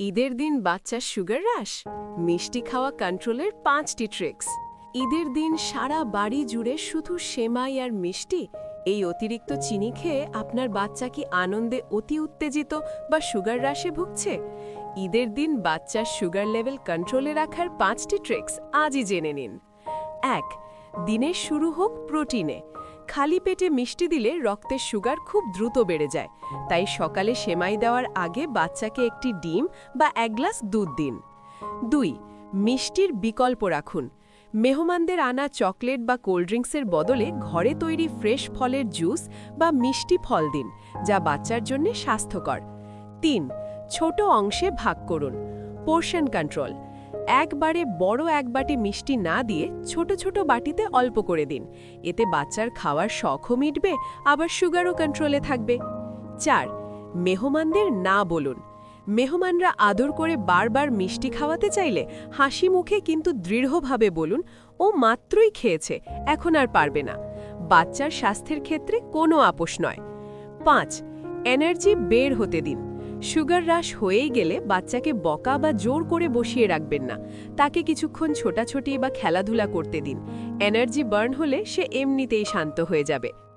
ঈদের দিন বাচ্চার সুগার হ্রাস, মিষ্টি খাওয়া কন্ট্রোলের 5টি ট্রিক্স। ঈদের দিন সারা বাড়ি জুড়ে শুধু সেমাই আর মিষ্টি, এই অতিরিক্ত চিনি খেয়ে আপনার বাচ্চা কি আনন্দে অতি উত্তেজিত বা সুগার হ্রাসে ভুগছে? ঈদের দিন বাচ্চার সুগার লেভেল কন্ট্রোলে রাখার 5টি ট্রিক্স আজই জেনে নিন। 1. দিনের শুরু হোক প্রোটিনে। খালি পেটে মিষ্টি দিলে রক্তের সুগার খুব দ্রুত বেড়ে যায়, তাই সকালে সেমাই দেওয়ার আগে বাচ্চাকে একটি ডিম বা 1 গ্লাস দুধ দিন। 2. মিষ্টির বিকল্প রাখুন। মেহমানদের আনা চকলেট বা কোল্ড ড্রিঙ্কসের বদলে ঘরে তৈরি ফ্রেশ ফলের জুস বা মিষ্টি ফল দিন, যা বাচ্চার জন্য স্বাস্থ্যকর। 3. ছোট অংশে ভাগ করুন। Portion control. একবারে বড় এক বাটি মিষ্টি না দিয়ে ছোট ছোট বাটিতে অল্প করে দিন, এতে বাচ্চার খাওয়ার শখও মিটবে, আবার সুগারও কন্ট্রোলে থাকবে। 4. মেহমানদের না বলুন। মেহমানরা আদর করে বারবার মিষ্টি খাওয়াতে চাইলে হাসি মুখে কিন্তু দৃঢ়ভাবে বলুন, ও মাত্রই খেয়েছে, এখন আর পারবে না। বাচ্চার স্বাস্থ্যের ক্ষেত্রে কোনো আপোষ নয়। 5. এনার্জি বের হতে দিন। সুগার হ্রাস হয়েই গেলে বাচ্চাকে বকা বা জোর করে বসিয়ে রাখবেন না, তাকে কিছুক্ষণ ছোটাছুটি বা খেলাধুলা করতে দিন। এনার্জি বার্ন হলে সে এমনিতেই শান্ত হয়ে যাবে।